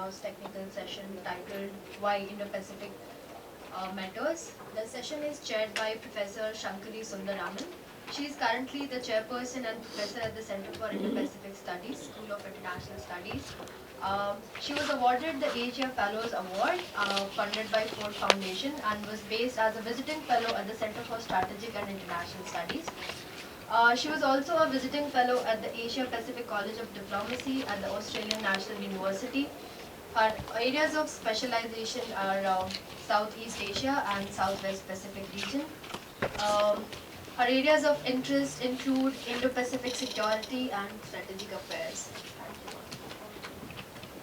in-house technical session titled Why Indo-Pacific Matters. The session is chaired by Professor Shankari Sundararaman. She is currently the chairperson and professor at the Center for Indo-Pacific Studies, School of International Studies. She was awarded the Asia Fellows Award funded by Ford Foundation and was based as a visiting fellow at the Center for Strategic and International Studies. She was also a visiting fellow at the Asia Pacific College of Diplomacy at the Australian National University. Her areas of specialization are Southeast Asia and Southwest Pacific region. Her areas of interest include Indo-Pacific security and strategic affairs.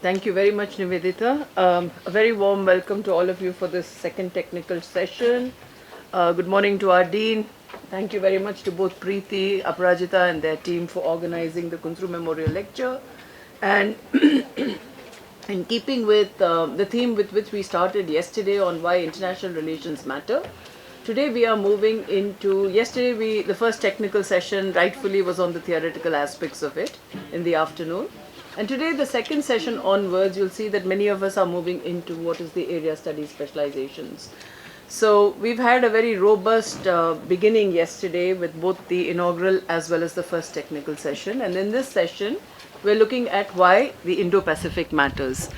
Thank you very much, Nivedita. A very warm welcome to all of you for this second technical session. Good morning to our Dean. Thank you very much to both Preeti, Aparajita and their team for organizing the Kunzru Memorial Lecture. And in keeping with the theme with which we started yesterday on why international relations matter, today we are moving into, the first technical session rightfully was on the theoretical aspects of it in the afternoon. And today the second session onwards, you'll see that many of us are moving into what is the area study specializations. So we've had a very robust beginning yesterday with both the inaugural as well as the first technical session. And in this session, we're looking at why the Indo-Pacific matters.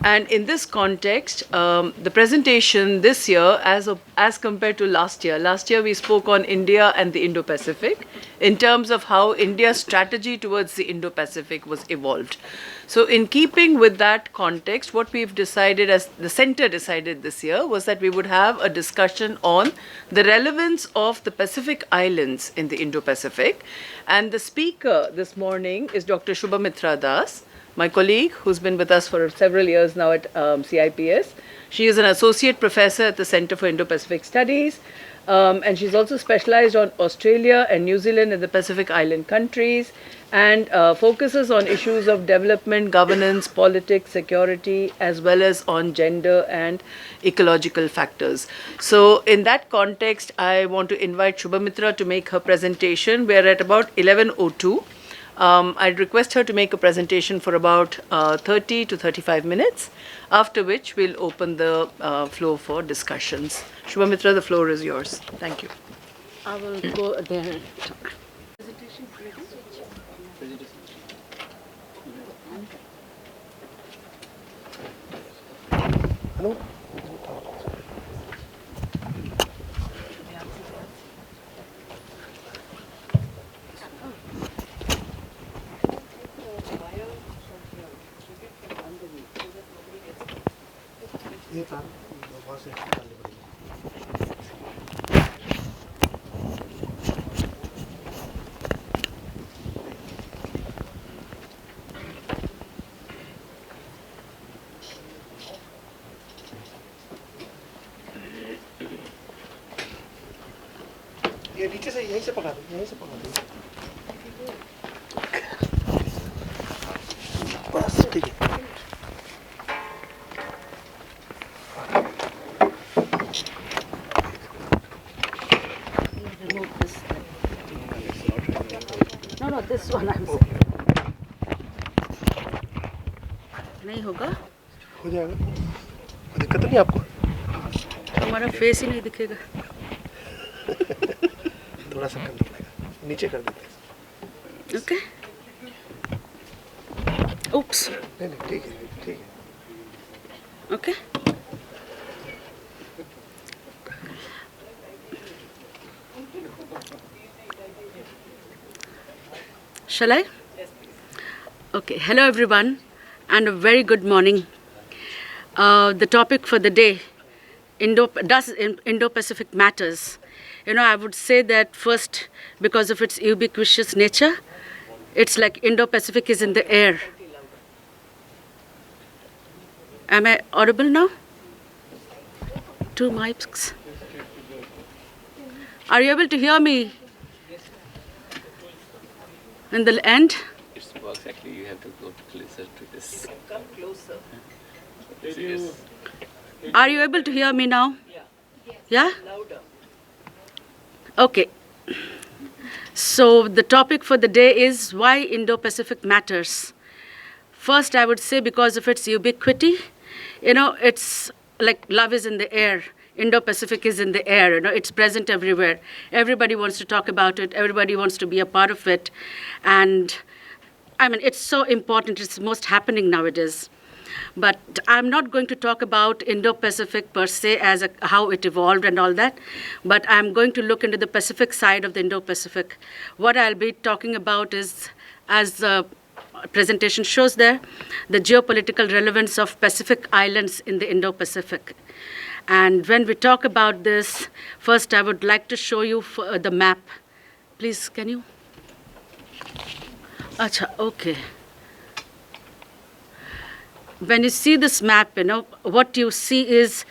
And in this context, the presentation this year as compared to last year we spoke on India and the Indo-Pacific in terms of how India's strategy towards the Indo-Pacific was evolved. So in keeping with that context, what we've decided as the center decided this year was that we would have a discussion on the relevance of the Pacific Islands in the Indo-Pacific. And the speaker this morning is Dr. Shubhamitra Das, my colleague who's been with us for several years now at CIPS. She is an associate professor at the Center for Indo-Pacific Studies. And she's also specialized on Australia and New Zealand and the Pacific Island countries, and focuses on issues of development, governance, politics, security, as well as on gender and ecological factors. So in that context, I want to invite Shubhamitra to make her presentation. We're at about 11:02. I'd request her to make a presentation for about 30 to 35 minutes, after which we'll open the floor for discussions. Shubhamitra, the floor is yours. Thank you. I will go there and talk. Hello? ये तार वहाँ से डालनी पड़ेगी। ये नीचे से यहीं से पकड़ा दो, यहीं से पकड़ा दो। बस ठीक है। No, this one I'm saying. नहीं होगा? हो जाएगा। दिक्कत नहीं आपको? हमारा फेस ही नहीं दिखेगा। थोड़ा सा करना पड़ेगा। नीचे कर देते हैं। Okay. Oops. नहीं ठीक है, ठीक है। Okay. Shall I? Okay. Hello, everyone, and a very good morning. The topic for the day, Indo-Pacific Matters. You know, I would say that first, because of its ubiquitous nature, it's like Indo-Pacific is in the air. Am I audible now? 2 mics. Are you able to hear me? In the end? It works actually, you have to go closer to this. Come closer. Yes. Are you able to hear me now? Yeah? Louder. Okay. So the topic for the day is why Indo-Pacific matters. First, I would say because of its ubiquity, it's like love is in the air. Indo-Pacific is in the air. It's present everywhere. Everybody wants to talk about it. Everybody wants to be a part of it. And it's so important. It's most happening nowadays. But I'm not going to talk about Indo-Pacific per se as how it evolved and all that, but I'm going to look into the Pacific side of the Indo-Pacific. What I'll be talking about is, as the presentation shows there, the geopolitical relevance of Pacific islands in the Indo-Pacific. And when we talk about this, first I would like to show you the map. Please, can you? Acha, okay. When you see this map, what you see is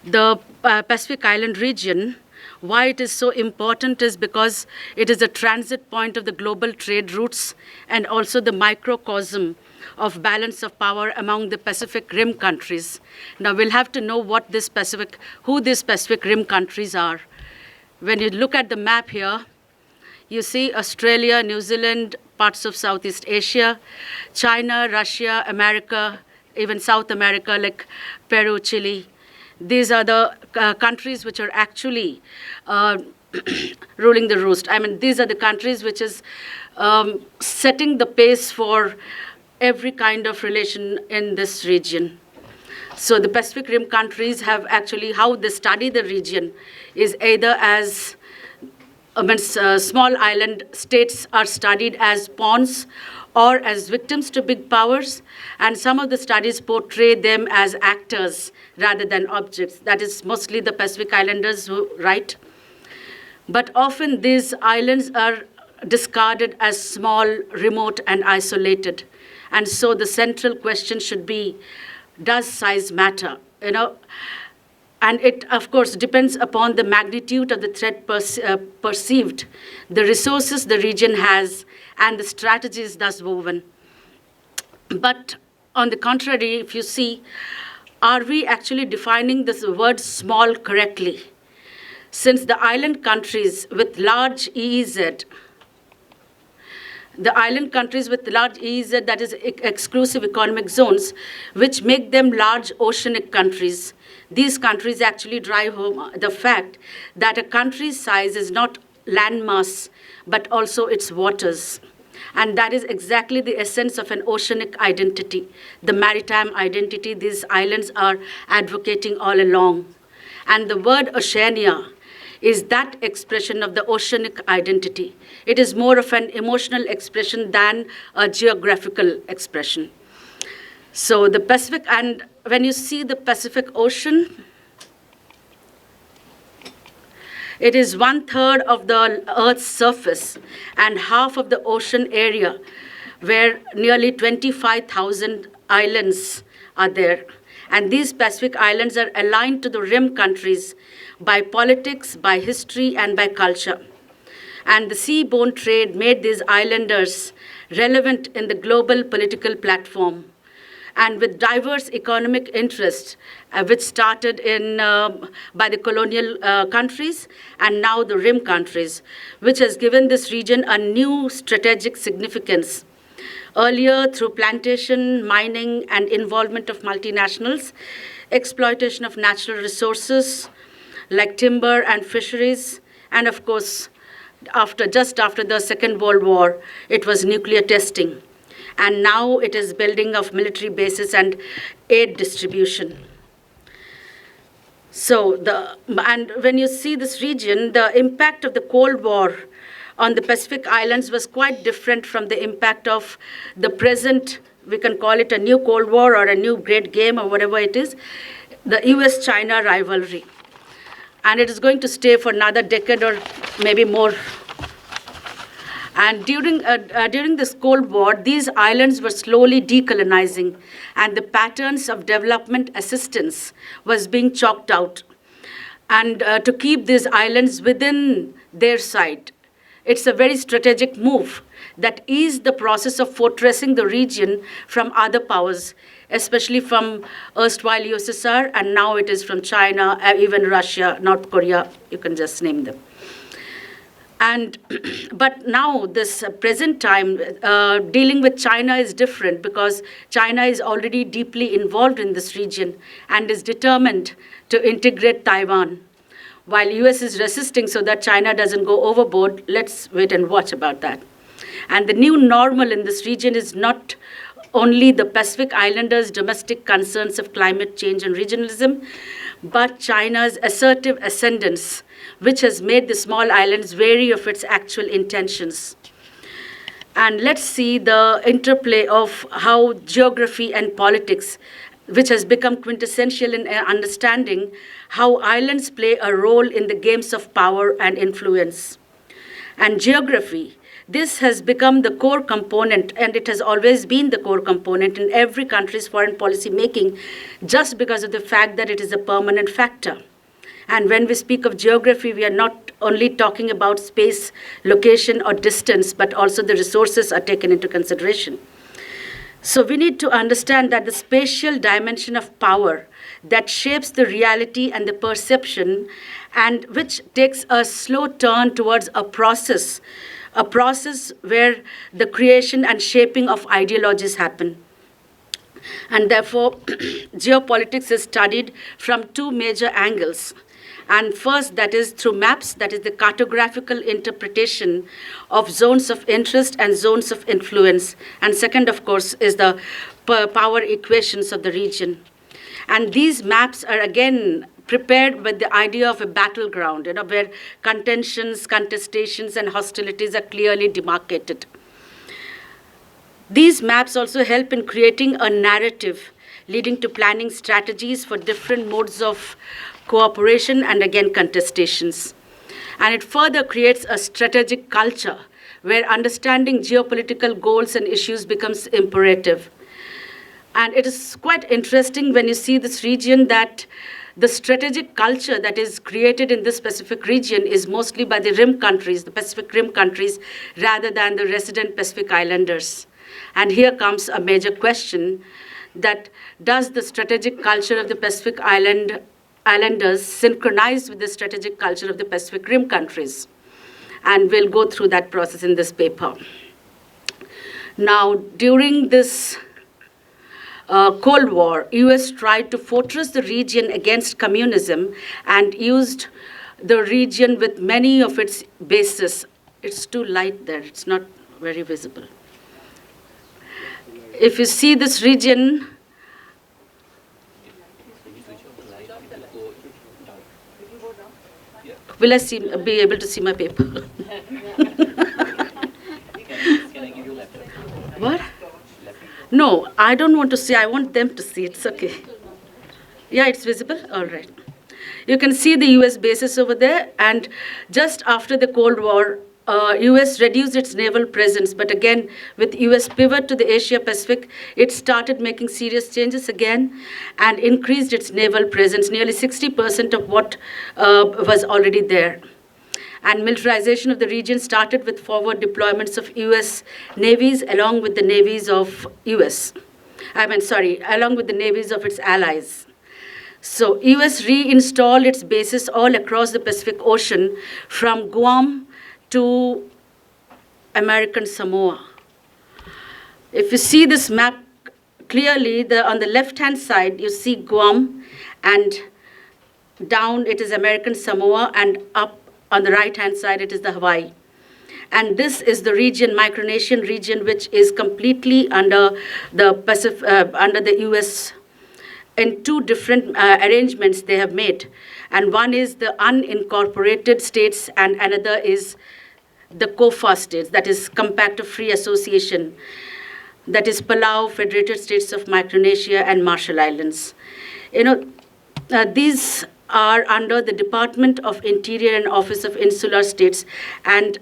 the Pacific Island region. Why it is so important is because it is a transit point of the global trade routes and also the microcosm of balance of power among the Pacific Rim countries. Now we'll have to know who these Pacific Rim countries are. When you look at the map here, you see Australia, New Zealand, parts of Southeast Asia, China, Russia, America, even South America like Peru, Chile. These are the countries which are actually ruling the roost. These are the countries which is setting the pace for every kind of relation in this region. So the Pacific Rim countries have actually, how they study the region is either as small island states are studied as pawns or as victims to big powers, and some of the studies portray them as actors rather than objects. That is mostly the Pacific Islanders who write. But often these islands are discarded as small, remote, and isolated. And so the central question should be, does size matter? And it, of course, depends upon the magnitude of the threat perceived, the resources the region has, and the strategies thus woven. But on the contrary, if you see, are we actually defining this word small correctly? Since the island countries with large EEZ, that is exclusive economic zones, which make them large oceanic countries, these countries actually drive home the fact that a country's size is not landmass, but also its waters. And that is exactly the essence of an oceanic identity, the maritime identity these islands are advocating all along. And the word Oceania is that expression of the oceanic identity. It is more of an emotional expression than a geographical expression. So the Pacific, and when you see the Pacific Ocean, it is 1/3 of the Earth's surface and half of the ocean area, where nearly 25,000 islands are there. And these Pacific islands are aligned to the rim countries by politics, by history, and by culture. And the seaborne trade made these islanders relevant in the global political platform. And with diverse economic interests, which started by the colonial countries and now the rim countries, which has given this region a new strategic significance. Earlier, through plantation, mining, and involvement of multinationals, exploitation of natural resources like timber and fisheries, and of course, just after the Second World War, it was nuclear testing. And now it is building of military bases and aid distribution. So and when you see this region, the impact of the Cold War on the Pacific Islands was quite different from the impact of the present, we can call it a new Cold War or a new Great Game or whatever it is, the US-China rivalry. And it is going to stay for another decade or maybe more. And during this Cold War, these islands were slowly decolonizing, and the patterns of development assistance was being chalked out. And to keep these islands within their sight, it's a very strategic move that eased the process of fortressing the region from other powers, especially from erstwhile USSR, and now it is from China, even Russia, North Korea, you can just name them. And but now this present time, dealing with China is different because China is already deeply involved in this region and is determined to integrate Taiwan. While US is resisting so that China doesn't go overboard, let's wait and watch about that. And the new normal in this region is not only the Pacific Islanders' domestic concerns of climate change and regionalism, but China's assertive ascendance, which has made the small islands wary of its actual intentions. And let's see the interplay of how geography and politics, which has become quintessential in understanding how islands play a role in the games of power and influence. And geography, this has become the core component, and it has always been the core component in every country's foreign policy making, just because of the fact that it is a permanent factor. And when we speak of geography, we are not only talking about space, location, or distance, but also the resources are taken into consideration. So we need to understand that the spatial dimension of power that shapes the reality and the perception, and which takes a slow turn towards a process where the creation and shaping of ideologies happen. And therefore, geopolitics is studied from two major angles. And first, that is through maps, that is the cartographical interpretation of zones of interest and zones of influence. And second, of course, is the power equations of the region. And these maps are again prepared with the idea of a battleground, where contentions, contestations, and hostilities are clearly demarcated. These maps also help in creating a narrative, leading to planning strategies for different modes of cooperation and again contestations. And it further creates a strategic culture where understanding geopolitical goals and issues becomes imperative. And it is quite interesting when you see this region that the strategic culture that is created in this specific region is mostly by the rim countries, the Pacific Rim countries, rather than the resident Pacific Islanders. And here comes a major question, that does the strategic culture of the Pacific Islanders synchronize with the strategic culture of the Pacific Rim countries? And we'll go through that process in this paper. Now, during this Cold War, US tried to fortress the region against communism and used the region with many of its bases. It's too light there, it's not very visible. If you see this region, will I be able to see my paper? Can I give you a laptop? What? No, I don't want to see. I want them to see. It's okay. Yeah, it's visible? All right. You can see the US bases over there. And just after the Cold War, US reduced its naval presence. But again, with US pivot to the Asia Pacific, it started making serious changes again and increased its naval presence, nearly 60% of what was already there. And militarization of the region started with forward deployments of US navies along with the navies of along with the navies of its allies. So US reinstalled its bases all across the Pacific Ocean, from Guam to American Samoa. If you see this map clearly, on the left-hand side, you see Guam, and down it is American Samoa, and up on the right-hand side, it is the Hawaii. And this is the region, Micronesian region, which is completely under the US in two different arrangements they have made. And one is the unincorporated states, and another is the COFA states, that is Compact of Free Association, that is Palau, Federated States of Micronesia, and Marshall Islands. These are under the Department of Interior and Office of Insular States. And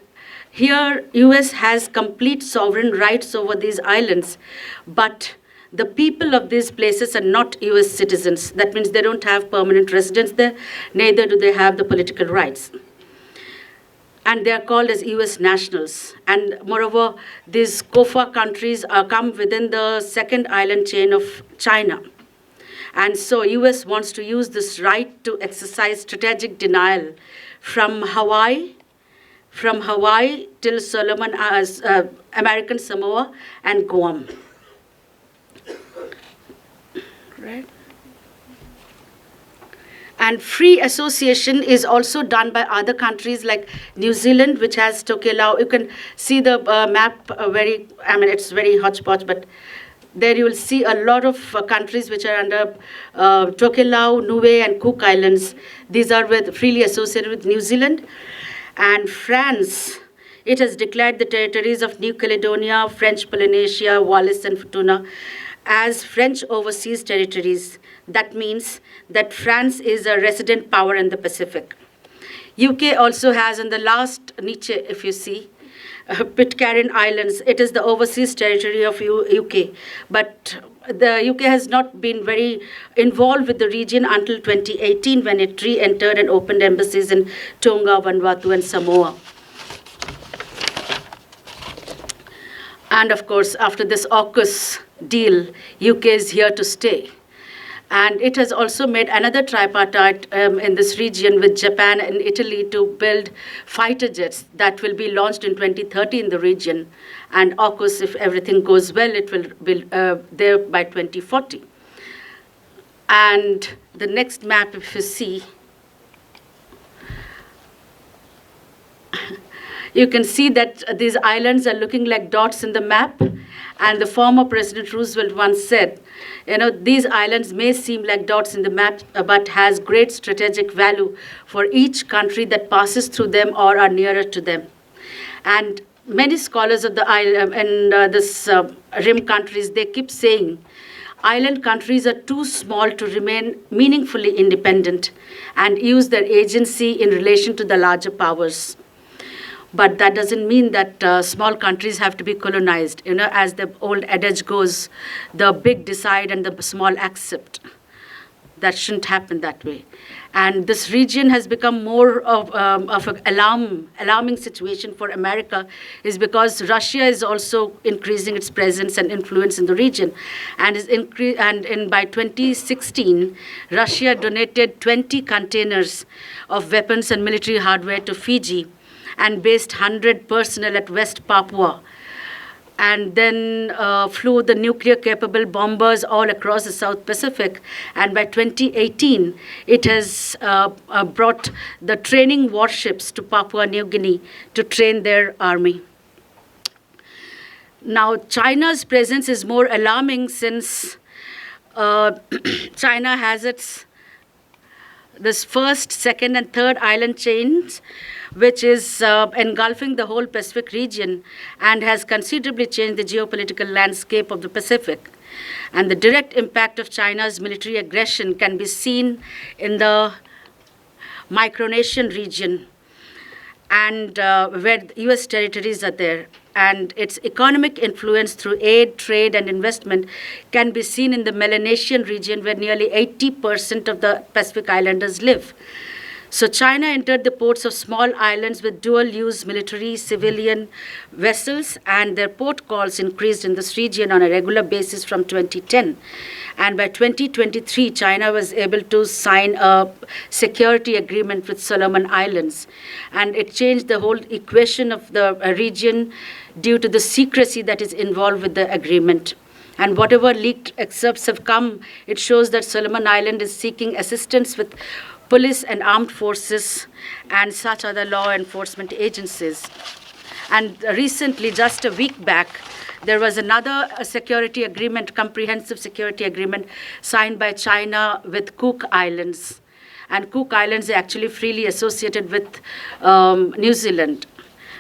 here, US has complete sovereign rights over these islands, but the people of these places are not US citizens. That means they don't have permanent residence there, neither do they have the political rights. And they are called as US nationals. And moreover, these COFA countries come within the second island chain of China. And so US wants to use this right to exercise strategic denial from Hawaii, from Hawaii till American Samoa and Guam. Right. And free association is also done by other countries like New Zealand, which has Tokelau. You can see the map it's very hodgepodge, but there you will see a lot of countries which are under Tokelau, Niue, and Cook Islands. These are freely associated with New Zealand. And France, it has declared the territories of New Caledonia, French Polynesia, Wallis, and Futuna as French overseas territories. That means that France is a resident power in the Pacific. UK also has, in the last niche, if you see, Pitcairn Islands. It is the overseas territory of UK. But the UK has not been very involved with the region until 2018, when it re-entered and opened embassies in Tonga, Vanuatu, and Samoa. And of course, after this AUKUS deal, UK is here to stay. And it has also made another tripartite in this region with Japan and Italy to build fighter jets that will be launched in 2030 in the region. And AUKUS, if everything goes well, it will be there by 2040. And the next map, if you see, you can see that these islands are looking like dots in the map. And the former President Roosevelt once said, these islands may seem like dots in the map, but has great strategic value for each country that passes through them or are nearer to them. And many scholars of the island and rim countries, they keep saying, island countries are too small to remain meaningfully independent and use their agency in relation to the larger powers. But that doesn't mean that small countries have to be colonized. As the old adage goes, the big decide and the small accept. That shouldn't happen that way. And this region has become more of an alarming situation for America, is because Russia is also increasing its presence and influence in the region. And by 2016, Russia donated 20 containers of weapons and military hardware to Fiji, and based 100 personnel at West Papua, and then flew the nuclear-capable bombers all across the South Pacific. And by 2018, it has brought the training warships to Papua New Guinea to train their army. Now, China's presence is more alarming since China has this first, second, and third island chains, which is engulfing the whole Pacific region and has considerably changed the geopolitical landscape of the Pacific. And the direct impact of China's military aggression can be seen in the Micronesian region, and where US territories are there. And its economic influence through aid, trade, and investment can be seen in the Melanesian region, where nearly 80% of the Pacific Islanders live. So China entered the ports of small islands with dual-use military, civilian vessels, and their port calls increased in this region on a regular basis from 2010. And by 2023, China was able to sign a security agreement with Solomon Islands. And it changed the whole equation of the region due to the secrecy that is involved with the agreement. And whatever leaked excerpts have come, it shows that Solomon Island is seeking assistance with police and armed forces and such other law enforcement agencies. And recently, just a week back, there was another security agreement, comprehensive security agreement, signed by China with Cook Islands. And Cook Islands are actually freely associated with New Zealand.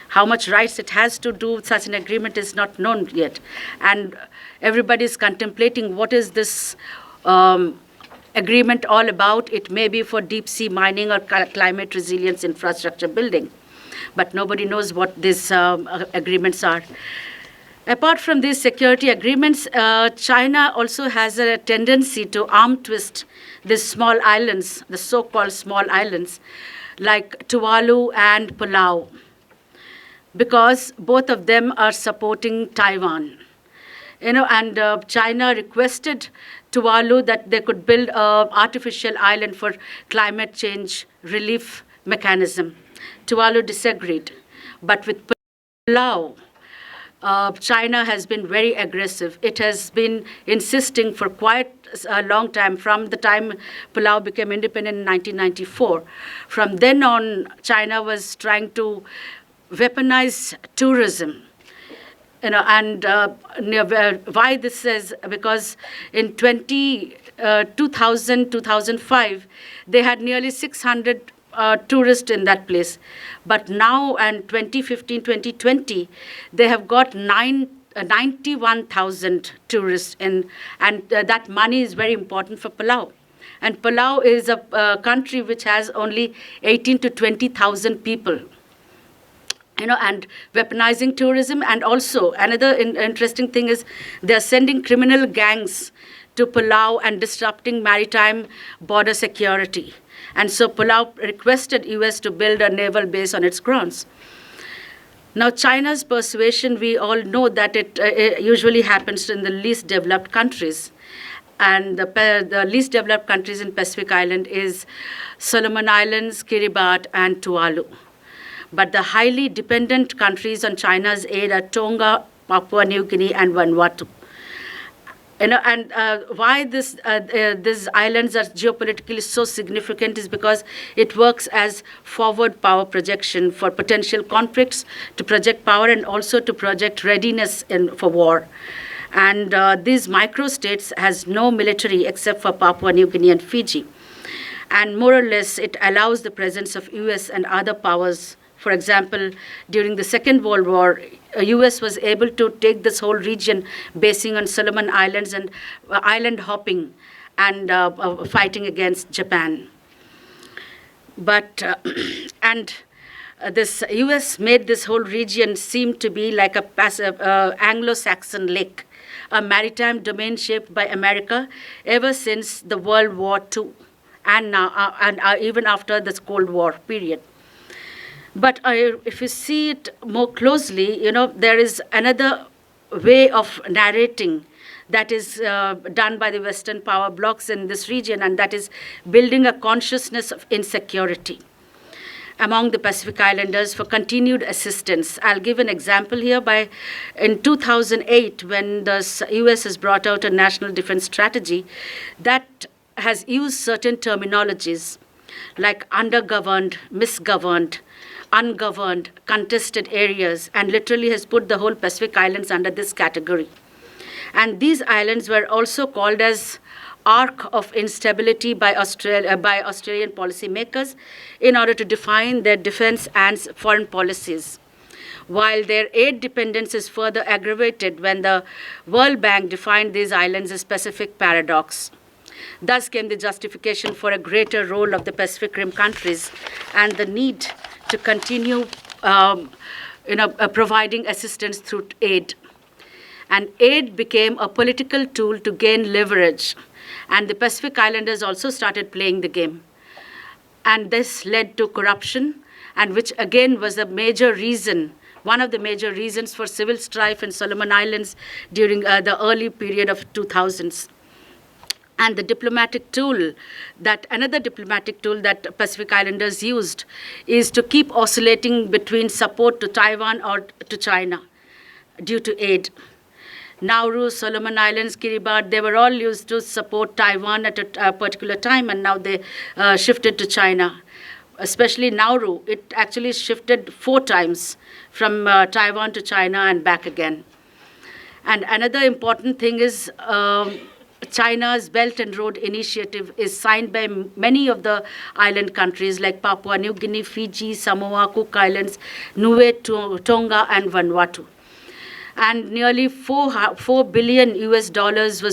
How much rights it has to do with such an agreement is not known yet. And everybody is contemplating what is this agreement all about. It may be for deep sea mining or climate resilience infrastructure building, but nobody knows what these agreements are. Apart from these security agreements, China also has a tendency to arm twist these small islands, the so-called small islands, like Tuvalu and Palau, because both of them are supporting Taiwan. And China requested Tuvalu that they could build an artificial island for climate change relief mechanism. Tuvalu disagreed. But with Palau, China has been very aggressive. It has been insisting for quite a long time, from the time Palau became independent in 1994. From then on, China was trying to weaponize tourism. And why this is because in 2005, they had nearly 600 tourists in that place. But now, and 2015, 2020, they have got 91,000 tourists in, and that money is very important for Palau. And Palau is a country which has only 18 to 20,000 people. And weaponizing tourism. And also, another interesting thing is they're sending criminal gangs to Palau and disrupting maritime border security. And so Palau requested US to build a naval base on its grounds. Now, China's persuasion, we all know that it usually happens in the least developed countries. And the least developed countries in Pacific Island is Solomon Islands, Kiribati, and Tuvalu. But the highly dependent countries on China's aid are Tonga, Papua New Guinea, and Vanuatu. Why these islands are geopolitically so significant is because it works as forward power projection for potential conflicts, to project power and also to project readiness for war. And these microstates has no military except for Papua New Guinea and Fiji. And more or less, it allows the presence of US and other powers. For example, during the Second World War, US was able to take this whole region basing on Solomon Islands and island hopping and fighting against Japan. But, this US made this whole region seem to be like a passive Anglo-Saxon lake, a maritime domain shaped by America ever since the World War II and now, even after this Cold War period. But if you see it more closely, there is another way of narrating that is done by the Western power blocks in this region, and that is building a consciousness of insecurity among the Pacific Islanders for continued assistance. I'll give an example here. In 2008, when the US has brought out a national defense strategy that has used certain terminologies like undergoverned, misgoverned, ungoverned, contested areas, and literally has put the whole Pacific Islands under this category. And these islands were also called as arc of instability by Australian policymakers in order to define their defense and foreign policies, while their aid dependence is further aggravated when the World Bank defined these islands as Pacific paradox. Thus came the justification for a greater role of the Pacific Rim countries and the need to continue providing assistance through aid. And aid became a political tool to gain leverage. And the Pacific Islanders also started playing the game. And this led to corruption, and which again was a major reason, one of the major reasons for civil strife in Solomon Islands during the early period of 2000s. And the another diplomatic tool that Pacific Islanders used is to keep oscillating between support to Taiwan or to China due to aid. Nauru, Solomon Islands, Kiribati, they were all used to support Taiwan at a particular time, and now they shifted to China. Especially Nauru, it actually shifted 4 times from Taiwan to China and back again. And another important thing is China's Belt and Road Initiative is signed by many of the island countries like Papua New Guinea, Fiji, Samoa, Cook Islands, Niue, Tonga, and Vanuatu. And nearly $4 billion was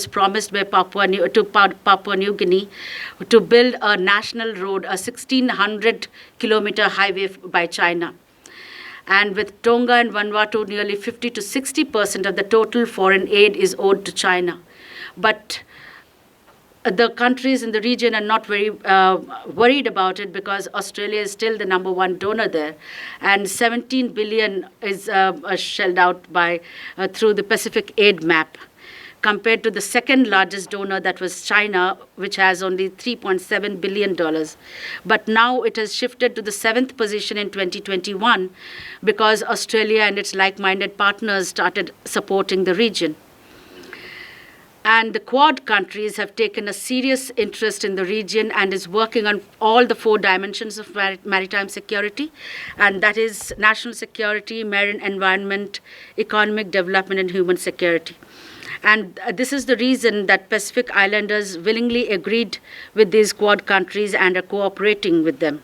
promised by Papua New Guinea to build a national road, a 1,600-kilometer highway by China. And with Tonga and Vanuatu, nearly 50 to 60% of the total foreign aid is owed to China. But the countries in the region are not very worried about it because Australia is still the #1 donor there, and $17 billion is shelled out through the Pacific Aid Map. compared to the second largest donor, that was China, which has only $3.7 billion. But now it has shifted to the 7th position in 2021 because Australia and its like-minded partners started supporting the region. And the Quad countries have taken a serious interest in the region and is working on all the 4 dimensions of maritime security, and that is national security, marine environment, economic development, and human security. And this is the reason that Pacific Islanders willingly agreed with these Quad countries and are cooperating with them.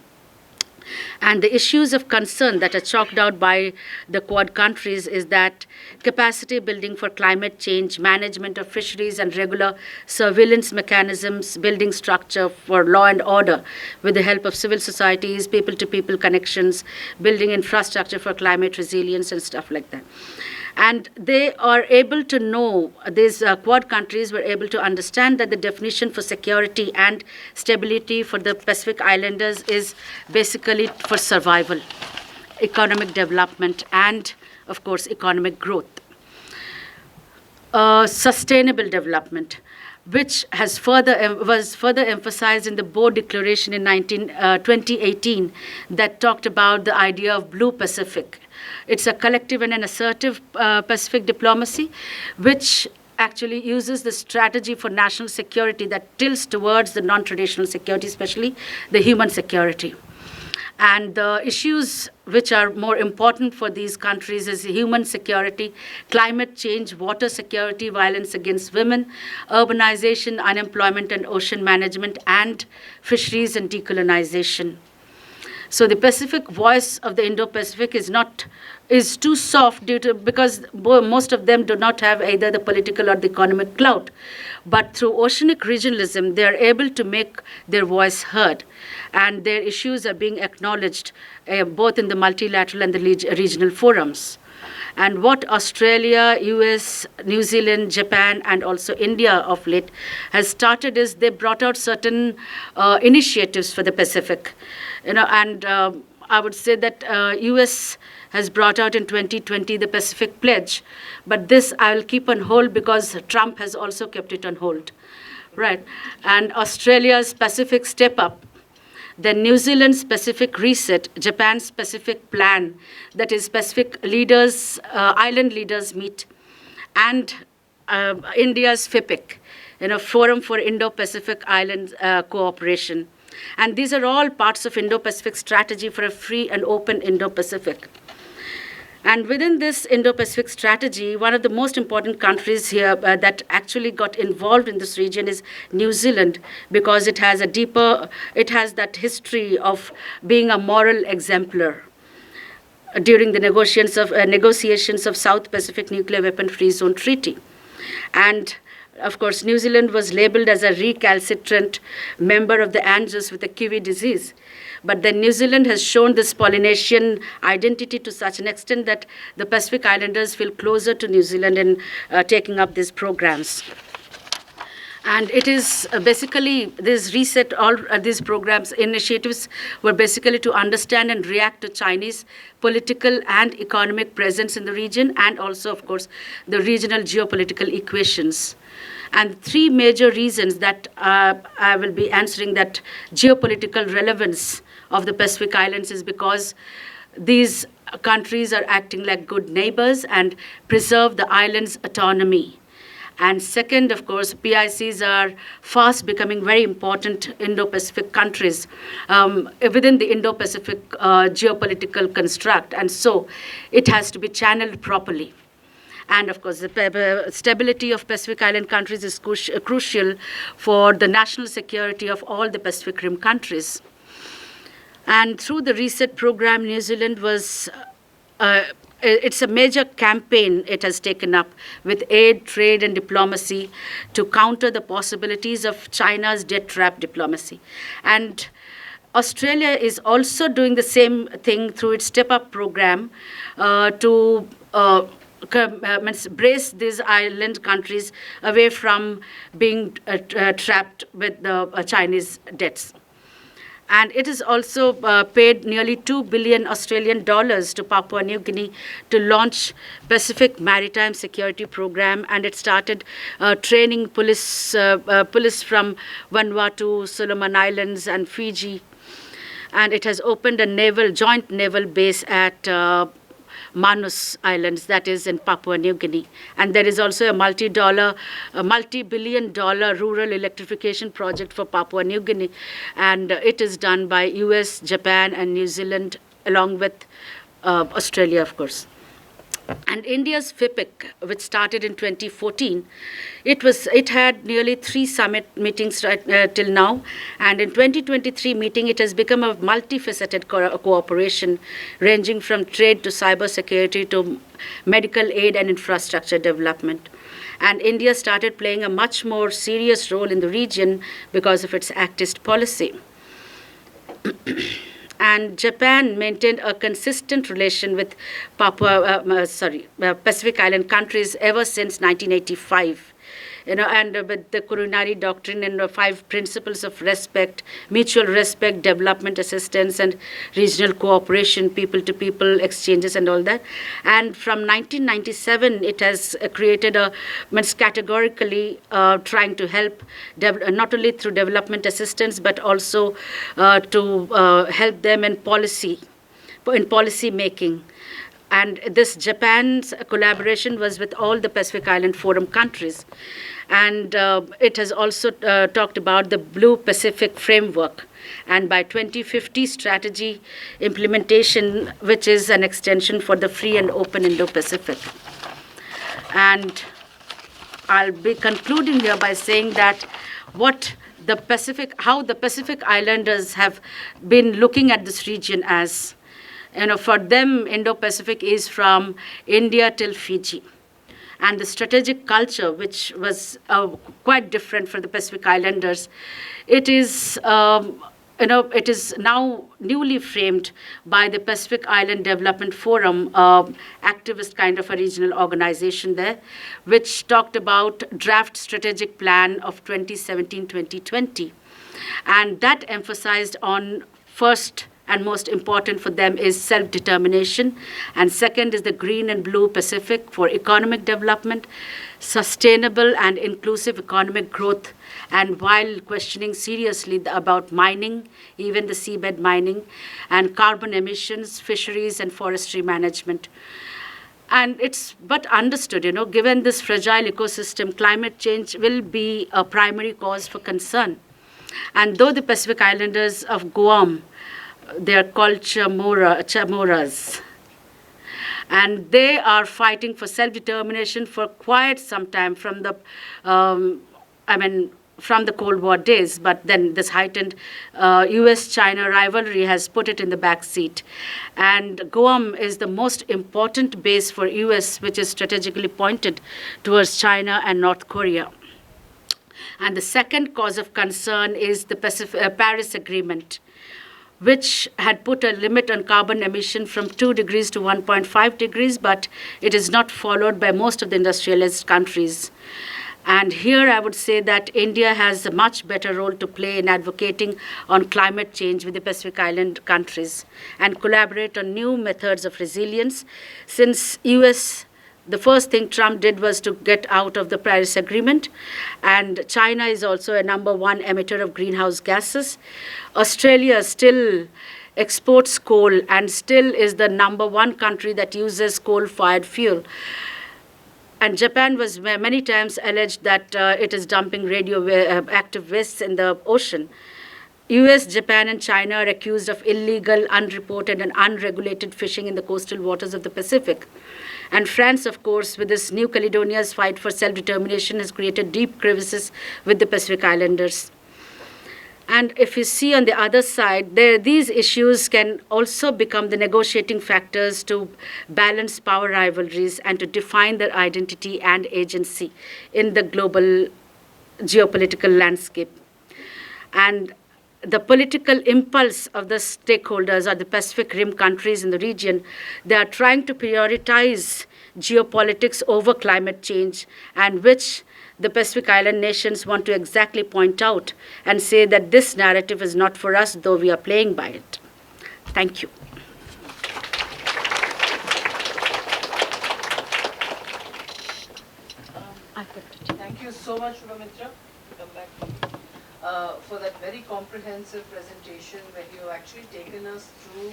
And the issues of concern that are chalked out by the Quad countries is that capacity building for climate change, management of fisheries and regular surveillance mechanisms, building structure for law and order with the help of civil societies, people-to-people connections, building infrastructure for climate resilience and stuff like that. And they are able to know, these Quad countries were able to understand that the definition for security and stability for the Pacific Islanders is basically for survival, economic development, and, of course, economic growth. Sustainable development, which was further emphasized in the Board Declaration in 2018 that talked about the idea of Blue Pacific. It's a collective and an assertive Pacific diplomacy, which actually uses the strategy for national security that tilts towards the non-traditional security, especially the human security. And the issues which are more important for these countries is human security, climate change, water security, violence against women, urbanization, unemployment and ocean management, and fisheries and decolonization. So the Pacific voice of the Indo-Pacific is too soft because most of them do not have either the political or the economic clout. But through oceanic regionalism, they are able to make their voice heard, and their issues are being acknowledged both in the multilateral and the regional forums. And what Australia, US, New Zealand, Japan, and also India of late has started is they brought out certain initiatives for the Pacific. And I would say that US has brought out in 2020 the Pacific Pledge, but this I will keep on hold because Trump has also kept it on hold, right? And Australia's Pacific Step Up, then New Zealand's Pacific Reset, Japan's Pacific Plan, that is Pacific leaders, island leaders meet, and India's FIPIC, Forum for Indo-Pacific Island Cooperation. And these are all parts of Indo-Pacific strategy for a free and open Indo-Pacific. And within this Indo-Pacific strategy, one of the most important countries here that actually got involved in this region is New Zealand, because it has that history of being a moral exemplar during the negotiations of South Pacific Nuclear Weapon Free Zone Treaty. And of course, New Zealand was labeled as a recalcitrant member of the ANZUS with a kiwi disease. But then New Zealand has shown this Polynesian identity to such an extent that the Pacific Islanders feel closer to New Zealand in taking up these programs. And it is basically this reset, all these programs, initiatives were basically to understand and react to Chinese political and economic presence in the region, and also, of course, the regional geopolitical equations. And 3 major reasons that I will be answering that geopolitical relevance of the Pacific Islands is because these countries are acting like good neighbors and preserve the island's autonomy. And second, of course, PICs are fast becoming very important Indo-Pacific countries within the Indo-Pacific geopolitical construct. And so it has to be channeled properly. And of course, the stability of Pacific Island countries is crucial for the national security of all the Pacific Rim countries. And through the Reset program, New Zealand was it's a major campaign it has taken up with aid, trade, and diplomacy to counter the possibilities of China's debt trap diplomacy. And Australia is also doing the same thing through its Step Up program to brace these island countries away from being trapped with the Chinese debts. And it has also paid nearly 2 billion Australian dollars to Papua New Guinea to launch Pacific Maritime Security Program, and it started training police from Vanuatu, Solomon Islands, and Fiji. And it has opened a joint naval base at Manus Islands, that is in Papua New Guinea. And there is also a multi-billion-dollar rural electrification project for Papua New Guinea. And it is done by US, Japan, and New Zealand, along with Australia, of course. And India's FIPIC, which started in 2014, it had nearly 3 summit meetings till now. And in 2023 meeting, it has become a multifaceted cooperation, ranging from trade to cybersecurity to medical aid and infrastructure development. And India started playing a much more serious role in the region because of its Actist policy. And Japan maintained a consistent relation with Pacific Island countries ever since 1985. And with the Coronary Doctrine and the 5 principles of respect, mutual respect, development assistance, and regional cooperation, people-to-people exchanges, and all that. And from 1997, it has created categorically trying to help, not only through development assistance, but also to help them in policy making. And this Japan's collaboration was with all the Pacific Island Forum countries. And it has also talked about the Blue Pacific Framework, and by 2050 strategy implementation, which is an extension for the free and open Indo-Pacific. And I'll be concluding here by saying that how the Pacific Islanders have been looking at this region as, for them, Indo-Pacific is from India till Fiji. And the strategic culture, which was quite different for the Pacific Islanders, it is now newly framed by the Pacific Island Development Forum, activist kind of a regional organization there, which talked about draft strategic plan of 2017-2020. And that emphasized on first and most important for them is self-determination. And second is the green and blue Pacific for economic development, sustainable and inclusive economic growth, and while questioning seriously about mining, even the seabed mining, and carbon emissions, fisheries, and forestry management. And it's but understood, given this fragile ecosystem, climate change will be a primary cause for concern. And though the Pacific Islanders of Guam, they are called Chamoras. And they are fighting for self-determination for quite some time from the Cold War days. But then this heightened US-China rivalry has put it in the back seat. And Guam is the most important base for US, which is strategically pointed towards China and North Korea. And the second cause of concern is the Paris Agreement, which had put a limit on carbon emission from 2 degrees to 1.5 degrees, but it is not followed by most of the industrialized countries. And here I would say that India has a much better role to play in advocating on climate change with the Pacific Island countries and collaborate on new methods of resilience. Since US, the first thing Trump did was to get out of the Paris Agreement, and China is also a #1 emitter of greenhouse gases. Australia still exports coal and still is the #1 country that uses coal-fired fuel. And Japan was many times alleged that it is dumping radioactive wastes in the ocean. US, Japan, and China are accused of illegal, unreported, and unregulated fishing in the coastal waters of the Pacific. And France, of course, with this New Caledonia's fight for self-determination, has created deep crevices with the Pacific Islanders. And if you see on the other side, these issues can also become the negotiating factors to balance power rivalries and to define their identity and agency in the global geopolitical landscape. And the political impulse of the stakeholders or the Pacific Rim countries in the region, they are trying to prioritize geopolitics over climate change, and which the Pacific Island nations want to exactly point out and say that this narrative is not for us, though we are playing by it. Thank you. Thank you so much, Shubhamitra. Come back. For that very comprehensive presentation where you have actually taken us through,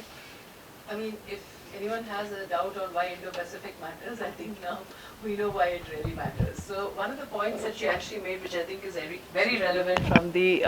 I mean, if anyone has a doubt on why Indo-Pacific matters, I think now we know why it really matters. So one of the points that she actually made, which I think is very relevant from the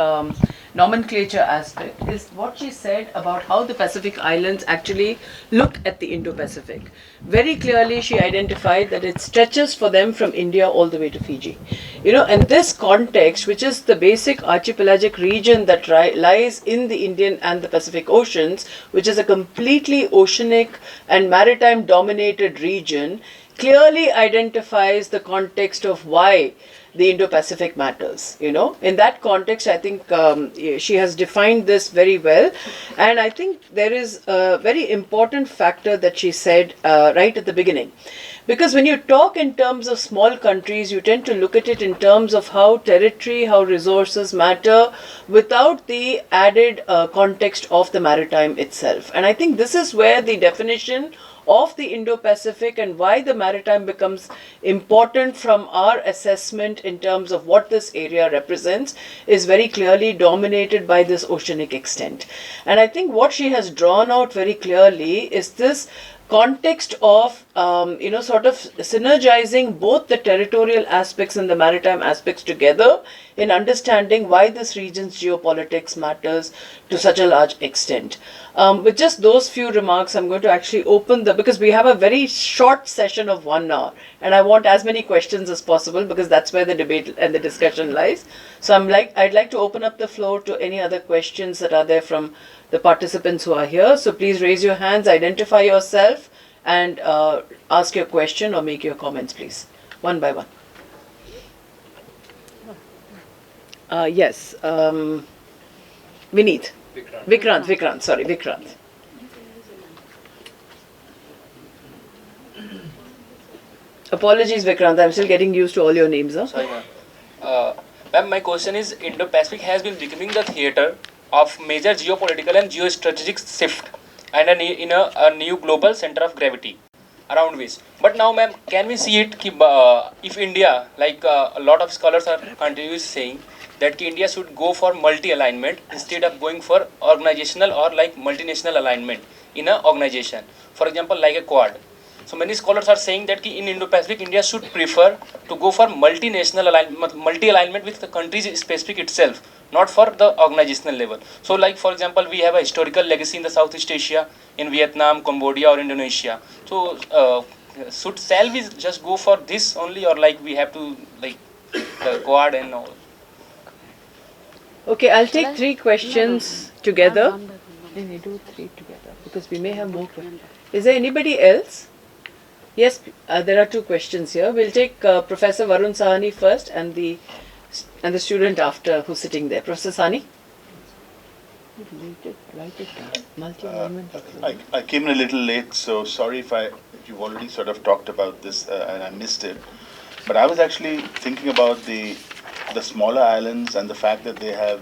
nomenclature aspect, is what she said about how the Pacific Islands actually look at the Indo-Pacific. Very clearly she identified that it stretches for them from India all the way to Fiji. You know, and this context, which is the basic archipelagic region that lies in the Indian and the Pacific Oceans, which is a completely oceanic and maritime dominated region, clearly identifies the context of why the Indo-Pacific matters. You know, in that context, I think she has defined this very well, and I think there is a very important factor that she said right at the beginning. Because when you talk in terms of small countries, you tend to look at it in terms of how territory, how resources matter, without the added context of the maritime itself. And I think this is where the definition of the Indo-Pacific and why the maritime becomes important from our assessment in terms of what this area represents is very clearly dominated by this oceanic extent. And I think what she has drawn out very clearly is this context of sort of synergizing both the territorial aspects and the maritime aspects together in understanding why this region's geopolitics matters to such a large extent. With just those few remarks, I'm going to actually open because we have a very short session of 1 hour, and I want as many questions as possible because that's where the debate and the discussion lies. So I'd like to open up the floor to any other questions that are there from the participants who are here. So please raise your hands, identify yourself, and ask your question or make your comments, please, one by one. Yes, Vineet. Vikrant, sorry, Vikrant. Apologies, Vikrant, I'm still getting used to all your names. Huh? Sorry, ma'am. Ma'am, my question is, Indo-Pacific has been becoming the theater of major geopolitical and geostrategic shift and a new global center of gravity around which. But now, ma'am, can we see it if India, like a lot of scholars are continuously saying, that India should go for multi-alignment instead of going for organizational or like multinational alignment in an organization. For example, like a Quad. So many scholars are saying that in Indo-Pacific, India should prefer to go for multinational alignment, multi-alignment with the country's specific itself, not for the organizational level. So like for example, we have a historical legacy in the Southeast Asia, in Vietnam, Cambodia or Indonesia. So shall we just go for this only, or like we have to like the Quad and all? Okay, I'll take 3 questions together. We do 3 together because we may have more. Is there anybody else? Yes, there are 2 questions here. We'll take Professor Varun Sahani first and the student after who's sitting there. Professor Sahani? I came in a little late, so sorry if you've already sort of talked about this and I missed it. But I was actually thinking about the smaller islands and the fact that they have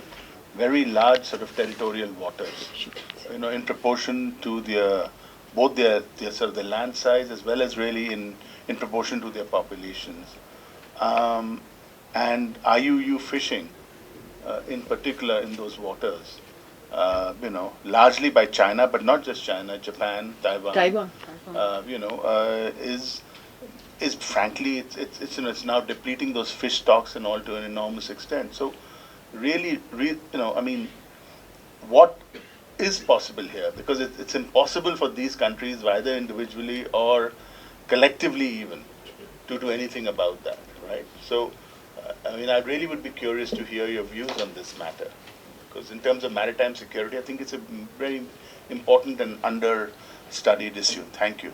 very large sort of territorial waters, in proportion to both their sort of the land size as well as really in proportion to their populations. And IUU fishing, in particular in those waters, largely by China, but not just China, Japan, Taiwan. Is frankly it's now depleting those fish stocks and all to an enormous extent. So really, I mean, what is possible here? Because it's impossible for these countries, either individually or collectively even, to do anything about that, right? So, I mean, I really would be curious to hear your views on this matter, because in terms of maritime security, I think it's a very important and understudied issue. Thank you.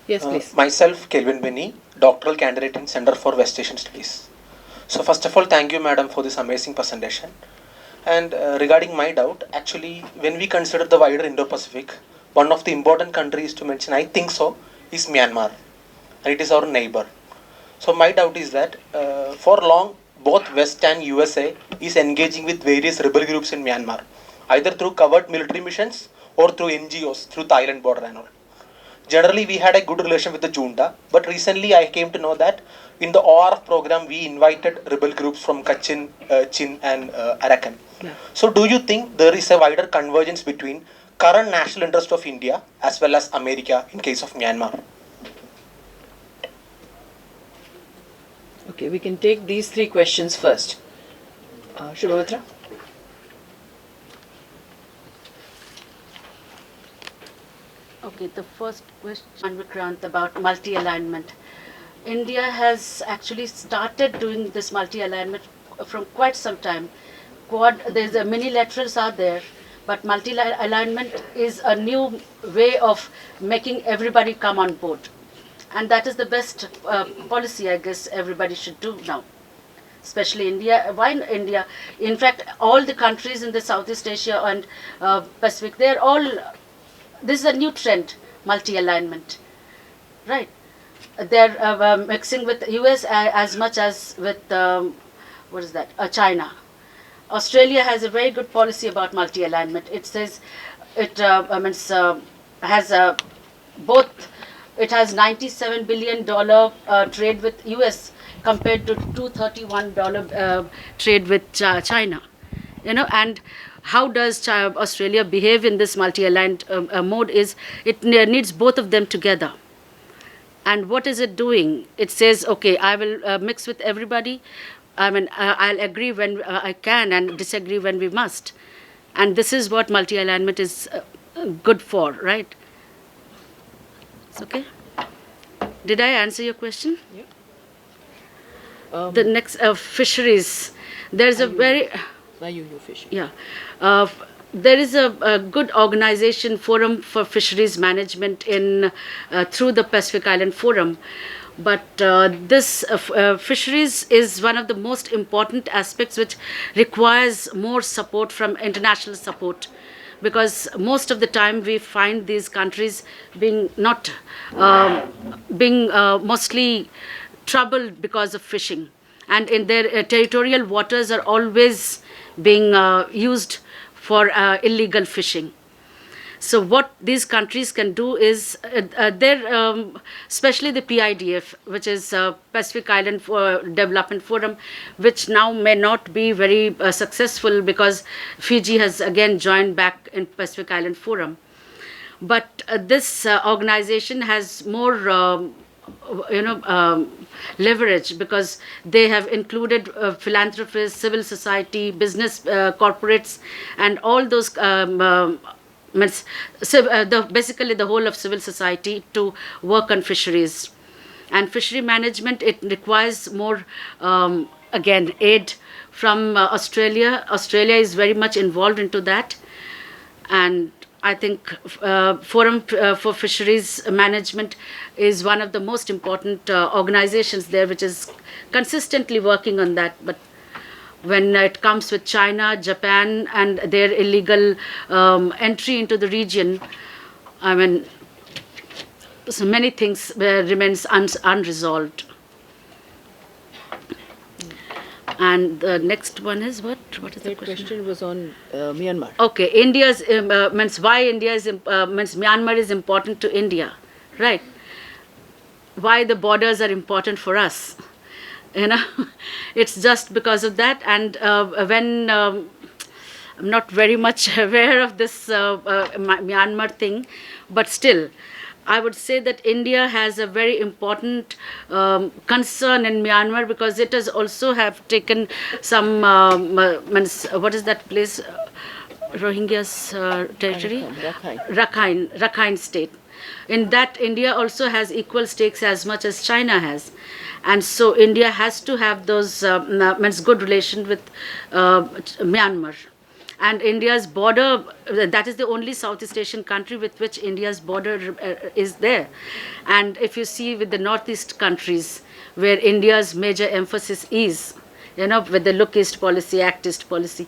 Yes, please. Myself, Kelvin Benny, doctoral candidate in Center for West Asian Studies. So first of all, thank you, madam, for this amazing presentation. And regarding my doubt, actually, when we consider the wider Indo-Pacific, one of the important countries to mention, I think so, is Myanmar. and it is our neighbor. So my doubt is that for long, both West and USA is engaging with various rebel groups in Myanmar, either through covert military missions or through NGOs, through Thailand border and all. Generally, we had a good relation with the junta, but recently I came to know that in the ORF program, we invited rebel groups from Kachin, Chin and Arakan. Yeah. So do you think there is a wider convergence between current national interest of India as well as America in case of Myanmar? Okay, we can take these three questions first. Shubhamitra? Okay, the first question, Vikrant, about multi-alignment. India has actually started doing this multi-alignment from quite some time. There's a minilaterals are there, but multi-alignment is a new way of making everybody come on board. And that is the best policy, I guess, everybody should do now. Especially India. Why India? In fact, all the countries in the Southeast Asia and Pacific, they're all, this is a new trend, multi-alignment, right? They're mixing with US as much as with, China. Australia has a very good policy about multi-alignment. It says it has both. It has $97 billion trade with US compared to $231 trade with China. You know, and how does Australia behave in this multi-aligned mode is it needs both of them together. And what is it doing? It says, okay, I will mix with everybody. I mean, I'll agree when I can and disagree when we must. And this is what multi-alignment is good for, right? It's okay? Did I answer your question? Yeah. The next, fisheries. There's a very... You fishing. Yeah. There is a good organization, Forum for Fisheries Management in through the Pacific Island Forum. But this fisheries is one of the most important aspects which requires more support from international support. Because most of the time we find these countries being mostly troubled because of fishing. And in their territorial waters are always being used for illegal fishing. So what these countries can do is, especially the PIDF, which is Pacific Island Development Forum, which now may not be very successful because Fiji has again joined back in Pacific Island Forum. But this organization has more leverage because they have included philanthropists, civil society, business corporates, and all those basically the whole of civil society to work on fisheries. And fishery management, it requires more, again, aid from Australia. Australia is very much involved into that. And I think Forum for Fisheries Management is one of the most important organizations there, which is consistently working on that. But when it comes with China, Japan, and their illegal entry into the region, I mean, so many things remains unresolved. And the next one is what? What is the question was on Myanmar. Okay, India's means why India is means Myanmar is important to India, right? Why the borders are important for us, you know? It's just because of that. And when I'm not very much aware of this Myanmar thing, but still, I would say that India has a very important concern in Myanmar because it has also have taken some, what is that place, Rohingyas territory? Rakhine state. In that, India also has equal stakes as much as China has. And so India has to have those good relation with Myanmar. And India's border, that is the only Southeast Asian country with which India's border is there. And if you see with the Northeast countries, where India's major emphasis is, you know, with the Look East policy, Act East policy,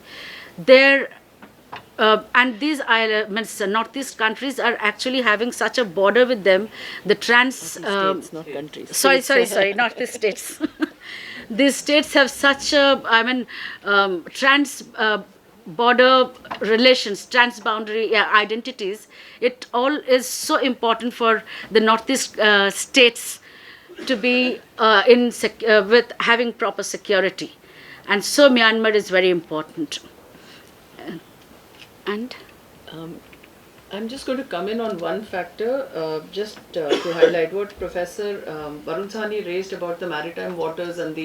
there and these islands, northeast countries are actually having such a border with them. The States, not countries. sorry, not the states. These states have such a, border relations, transboundary identities. It all is so important for the northeast states to be with having proper security, and so Myanmar is very important. And I'm just going to come in on one factor, just to highlight what Professor Varun Sahni raised about the maritime waters and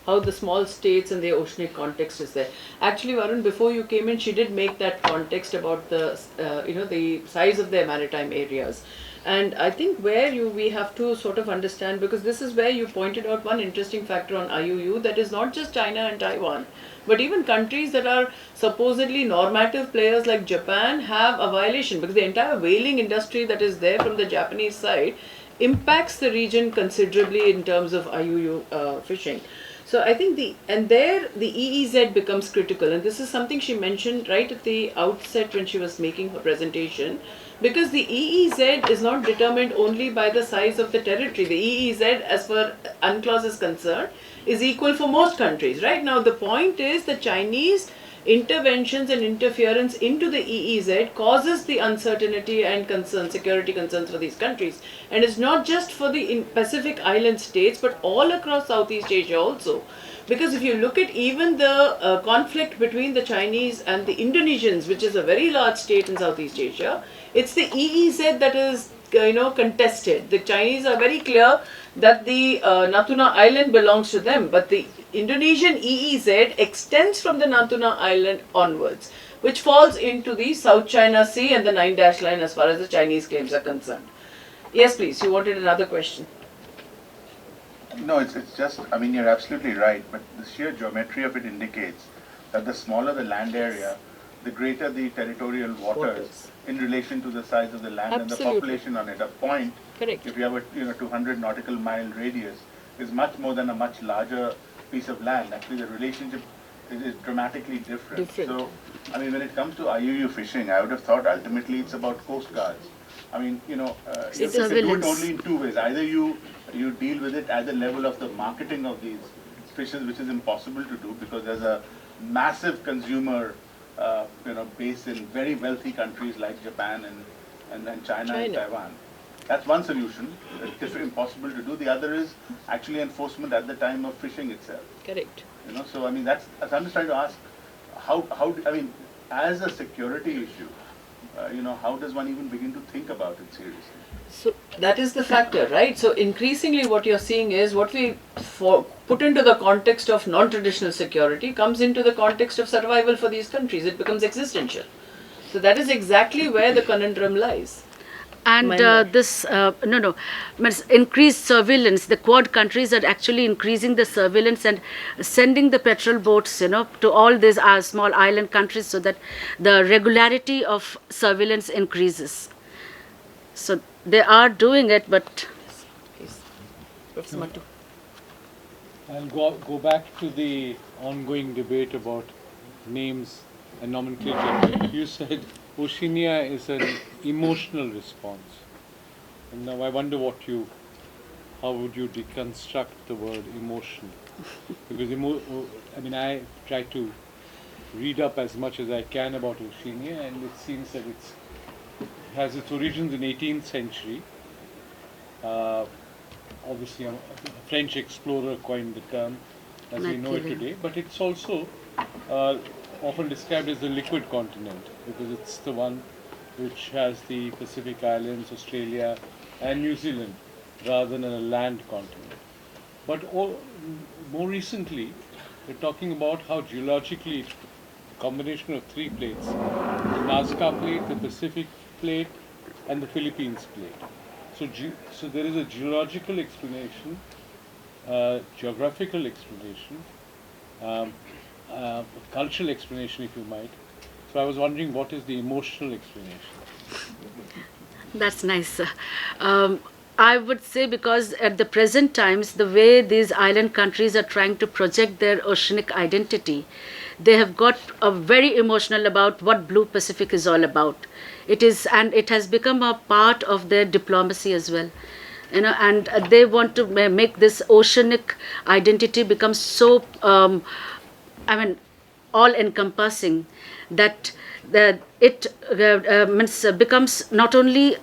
how the small states and the oceanic context is there. Actually, Varun, before you came in, she did make that context about the the size of their maritime areas. And I think where we have to sort of understand, because this is where you pointed out one interesting factor on IUU, that is not just China and Taiwan, but even countries that are supposedly normative players like Japan have a violation, because the entire whaling industry that is there from the Japanese side impacts the region considerably in terms of IUU fishing. So I think the EEZ becomes critical, and this is something she mentioned right at the outset when she was making her presentation, because the EEZ is not determined only by the size of the territory. The EEZ, as far UNCLOS is concerned, is equal for most countries. Right now, the point is the Chinese interventions and interference into the EEZ causes the uncertainty and security concerns for these countries. And it's not just for the Pacific Island states, but all across Southeast Asia also. Because if you look at even the conflict between the Chinese and the Indonesians, which is a very large state in Southeast Asia, it's the EEZ that is contested. The Chinese are very clear that the Natuna Island belongs to them, but the Indonesian EEZ extends from the Natuna Island onwards, which falls into the South China Sea and the 9-dash line as far as the Chinese claims are concerned. Yes, please, you wanted another question. No, it's just, I mean, you're absolutely right, but the sheer geometry of it indicates that the smaller the land area, the greater the territorial waters in relation to the size of the land and the population on it. A point, correct, if you have a 200 nautical mile radius, is much more than a much larger piece of land. Actually, the relationship is dramatically different. So, I mean, when it comes to IUU fishing, I would have thought ultimately it's about coast guards. I mean, you do it only in two ways. Either you deal with it at the level of the marketing of these fishes, which is impossible to do because there's a massive consumer base in very wealthy countries like Japan and China and Taiwan. That's one solution. It's impossible to do. The other is actually enforcement at the time of fishing itself. Correct. So I mean, I'm just trying to ask, how I mean, as a security issue, how does one even begin to think about it seriously? So that is the factor, right? So increasingly what you're seeing is what we put into the context of non-traditional security comes into the context of survival for these countries. It becomes existential. So that is exactly where the conundrum lies. And increased surveillance. The Quad countries are actually increasing the surveillance and sending the patrol boats, to all these small island countries so that the regularity of surveillance increases. So they are doing it, but... Yes. Professor Mattu. I'll go back to the ongoing debate about names and nomenclature. You said Oceania is an emotional response. And now I wonder how would you deconstruct the word emotion? Because I try to read up as much as I can about Oceania, and it seems that it has its origins in 18th century. Obviously, a French explorer coined the term as we know it today, but it's also often described as the liquid continent because it's the one which has the Pacific Islands, Australia and New Zealand rather than a land continent. But more recently, we're talking about how geologically it's a combination of three plates, the Nazca plate, the Pacific plate and the Philippines plate. So there is a geological explanation, geographical explanation, cultural explanation, if you might. So I was wondering, what is the emotional explanation? That's nice. I would say because at the present times, the way these island countries are trying to project their oceanic identity, they have got very emotional about what Blue Pacific is all about. It is, and it has become a part of their diplomacy as well. And they want to make this oceanic identity become so, all encompassing that it becomes not only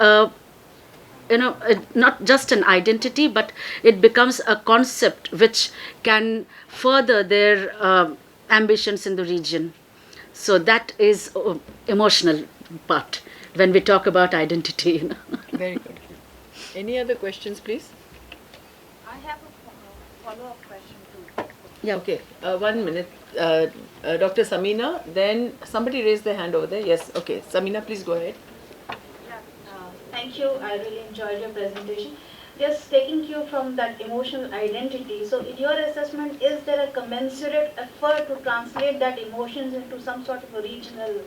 not just an identity, but it becomes a concept which can further their ambitions in the region. So that is emotional part when we talk about identity. Very good. Any other questions, please? I have a follow-up question too. Yeah. Okay. 1 minute. Dr. Samina, then somebody raised their hand over there. Yes. Okay. Samina, please go ahead. Thank you. I really enjoyed your presentation. Just taking you from that emotional identity. So in your assessment, is there a commensurate effort to translate that emotions into some sort of a regional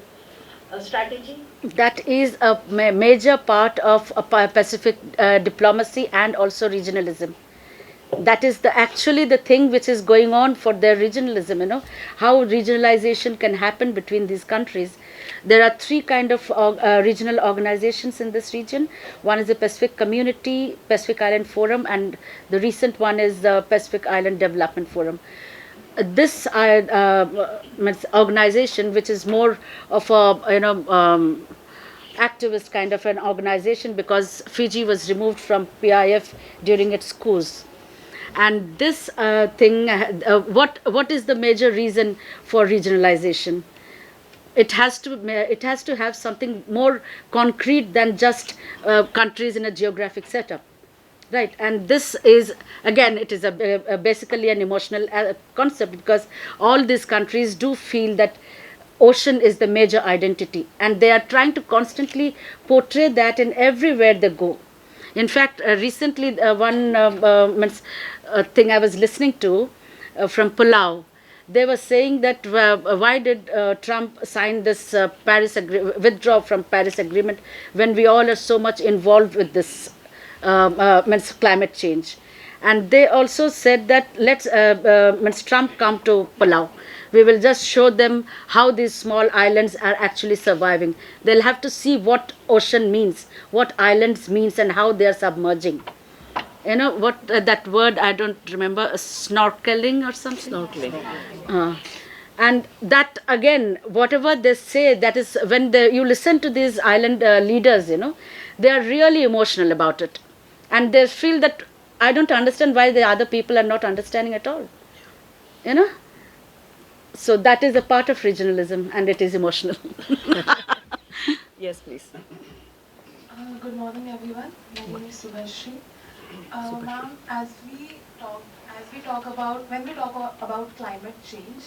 strategy? That is a major part of Pacific diplomacy and also regionalism. That is actually the thing which is going on for their regionalism, how regionalization can happen between these countries. There are three kind of regional organizations in this region. One is the Pacific Community, Pacific Island Forum, and the recent one is the Pacific Island Development Forum. This organization, which is more of a activist kind of an organization, because Fiji was removed from PIF during its coups. And this thing, what is the major reason for regionalization? It has to have something more concrete than just countries in a geographic setup, right? And this is, again, it is basically an emotional concept, because all these countries do feel that ocean is the major identity, and they are trying to constantly portray that in everywhere they go. In fact, recently one thing I was listening to from Palau, they were saying that why did Trump sign this withdraw from Paris Agreement when we all are so much involved with this climate change. And they also said that let's Trump come to Palau. We will just show them how these small islands are actually surviving. They'll have to see what ocean means, what islands means, and how they are submerging. What that word, I don't remember, snorkeling or something? Snorkeling. And that, again, whatever they say, that is when you listen to these island leaders, they are really emotional about it. And they feel that I don't understand why the other people are not understanding at all. So that is a part of regionalism, and it is emotional. Yes, please. Good morning, everyone. My name is Subhashri. Ma'am, when we talk about climate change,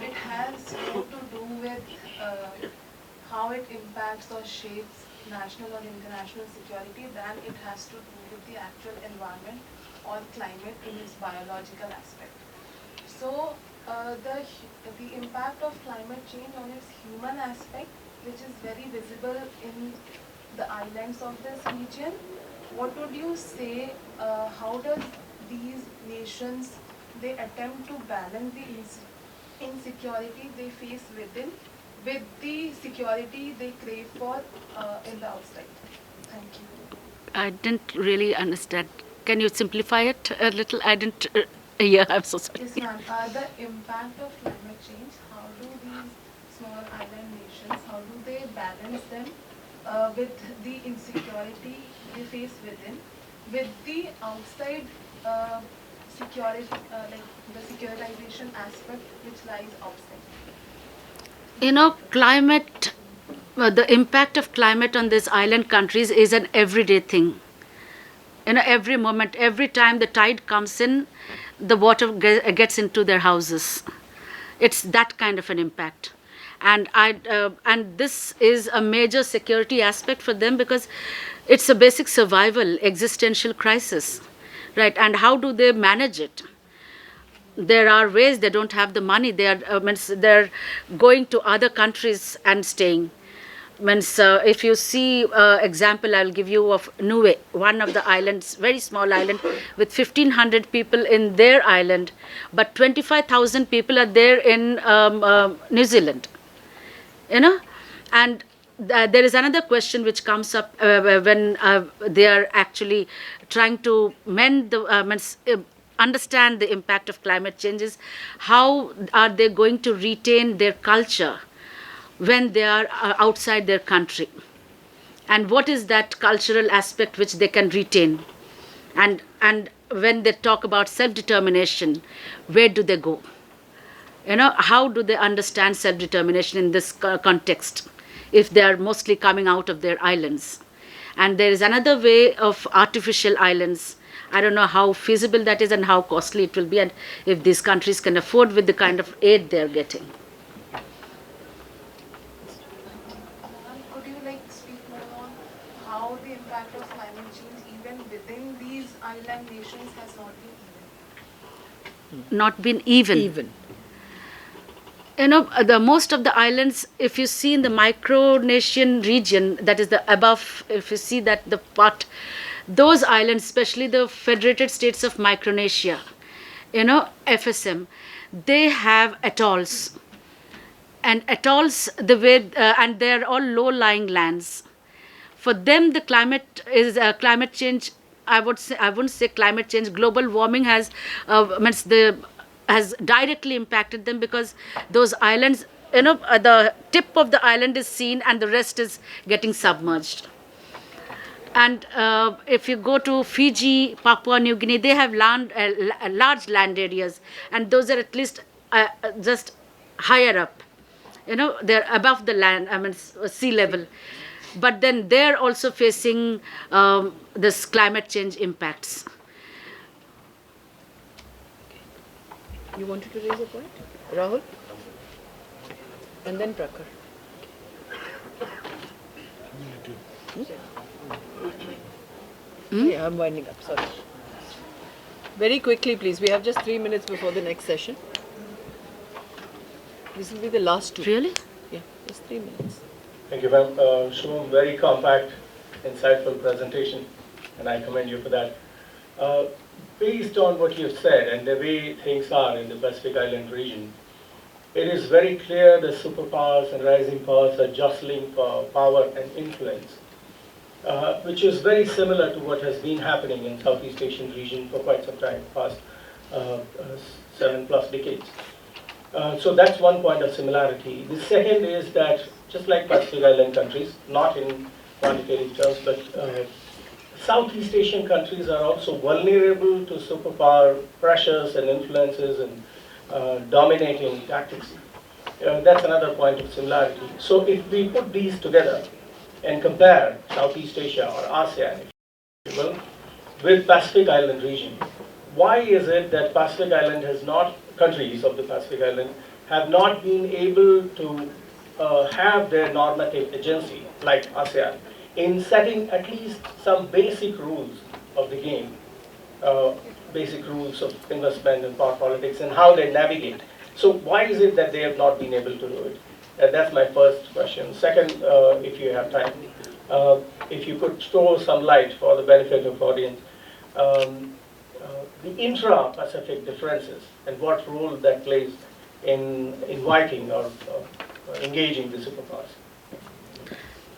it has more to do with how it impacts or shapes national or international security than it has to do with the actual environment or climate in its biological aspect. So the impact of climate change on its human aspect, which is very visible in the islands of this region, what would you say, how does these nations, they attempt to balance the insecurity they face within with the security they crave for in the outside? Thank you. I didn't really understand. Can you simplify it a little? I didn't. Yeah, I'm so sorry. Yes, ma'am. The impact of climate change, how do these small island nations, how do they balance them with the insecurity they face within, with the outside security, like the securitization aspect which lies outside? Climate, the impact of climate on these island countries is an everyday thing. Every moment, every time the tide comes in, the water gets into their houses. It's that kind of an impact. And this is a major security aspect for them, because it's a basic survival, existential crisis, right? And how do they manage it? There are ways. They don't have the money. They're going to other countries and staying. if you see example, I'll give you of Niue, one of the islands, very small island with 1,500 people in their island, but 25,000 people are there in New Zealand. And there is another question which comes up when they are actually trying to mend the understand the impact of climate changes. How are they going to retain their culture when they are outside their country? And what is that cultural aspect which they can retain? And when they talk about self-determination, where do they go? How do they understand self-determination in this context if they are mostly coming out of their islands? And there is another way of artificial islands. I don't know how feasible that is and how costly it will be, and if these countries can afford with the kind of aid they are getting. Could you speak more on how the impact of climate change even within these island nations has not been even? Not been even. The most of the islands, if you see in the Micronesian region, that is the above, if you see that the part, those islands, especially the Federated States of Micronesia, FSM, they have atolls. And atolls, and they are all low-lying lands. For them, the climate is climate change. I wouldn't say climate change. Global warming has directly impacted them, because those islands, the tip of the island is seen and the rest is getting submerged. And if you go to Fiji, Papua New Guinea, they have large land areas, and those are at least just higher up. They're above the land, sea level. But then they're also facing this climate change impacts. You wanted to raise a point? Rahul? And then Prakhar. Yeah, I'm winding up, sorry. Very quickly, please. We have just 3 minutes before the next session. This will be the last two. Really? Yeah, just 3 minutes. Thank you, ma'am. Shubham, very compact, insightful presentation, and I commend you for that. Based on what you've said and the way things are in the Pacific Island region, it is very clear the superpowers and rising powers are jostling for power and influence, which is very similar to what has been happening in Southeast Asian region for quite some time, past 7+ decades. So that's one point of similarity. The second is that, just like Pacific Island countries, not in quantitative terms, but Southeast Asian countries are also vulnerable to superpower pressures and influences and dominating tactics. That's another point of similarity. So if we put these together and compare Southeast Asia or ASEAN, if you will, with Pacific Island region, why is it that Pacific Island has not, countries of the Pacific Island have not been able to have their normative agency like ASEAN in setting at least some basic rules of the game, basic rules of investment and power politics and how they navigate? So why is it that they have not been able to do it? That's my first question. Second, if you have time, if you could throw some light for the benefit of audience, the intra-Pacific differences and what role that plays in inviting or engaging the superpowers.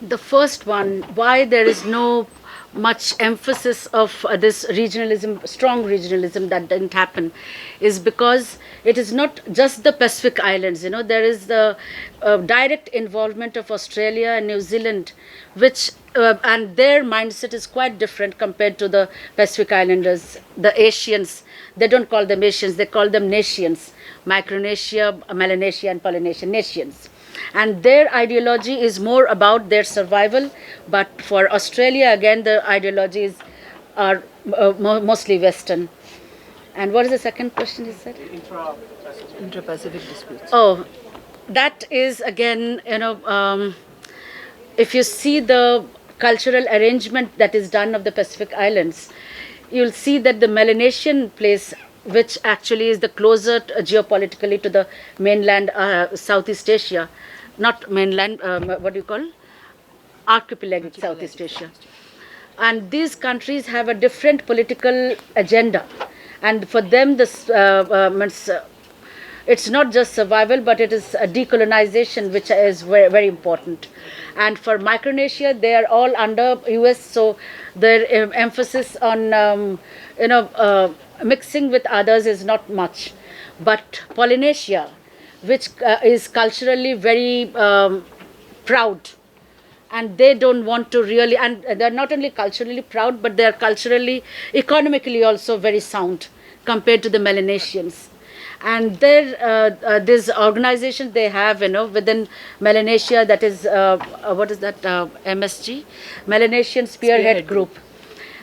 The first one, why there is no much emphasis of this regionalism, strong regionalism that didn't happen, is because it is not just the Pacific Islands. There is the direct involvement of Australia and New Zealand, which and their mindset is quite different compared to the Pacific Islanders, the Asians. They don't call them Asians, they call them nations. Micronesia, Melanesia and Polynesia, nations. And their ideology is more about their survival, but for Australia, again, the ideologies are mostly Western. And what is the second question you said? Intra-Pacific disputes. Oh, that is again, if you see the cultural arrangement that is done of the Pacific Islands, you'll see that the Melanesian place, which actually is the closer geopolitically to the mainland Southeast Asia, not mainland, what do you call? archipelagic Southeast Asia. And these countries have a different political agenda. And for them, this it's not just survival, but it is a decolonization, which is very, very important. And for Micronesia, they are all under US, so their emphasis on mixing with others is not much. But Polynesia, which is culturally very proud, and they don't want to really, and they're not only culturally proud, but they're culturally, economically also very sound compared to the Melanesians. And there, this organization they have, within Melanesia, that is, what is that, MSG? Melanesian Spearhead Group.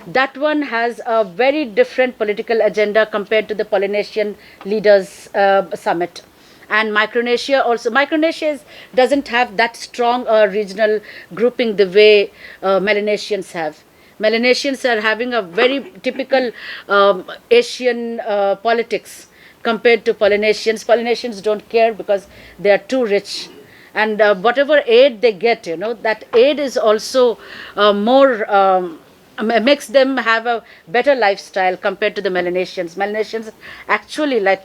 That one has a very different political agenda compared to the Polynesian Leaders Summit. And Micronesia also, doesn't have that strong regional grouping the way Melanesians have. Melanesians are having a very typical Asian politics compared to Polynesians. Polynesians don't care because they are too rich. And whatever aid they get, that aid is also more, makes them have a better lifestyle compared to the Melanesians. Melanesians actually like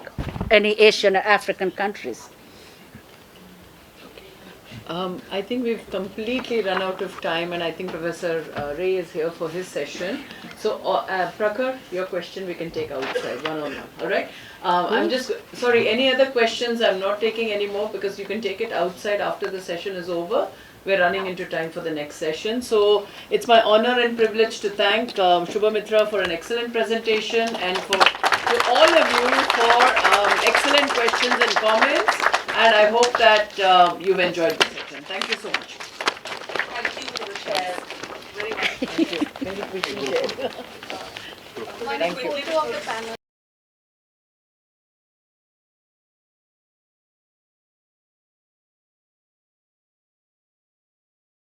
any Asian or African countries. I think we've completely run out of time, and I think Professor Ray is here for his session. So, Prakhar, your question we can take outside, one-on-one, all right? I'm just, sorry, any other questions? I'm not taking any more because you can take it outside after the session is over. We're running into time for the next session. So, it's my honor and privilege to thank Shubhamitra for an excellent presentation, and to all of you for excellent questions and comments. And I hope that you've enjoyed the session. Thank you so much. Thank you for the share. Very much. Thank you. Very appreciated. Thank you. Of the panel.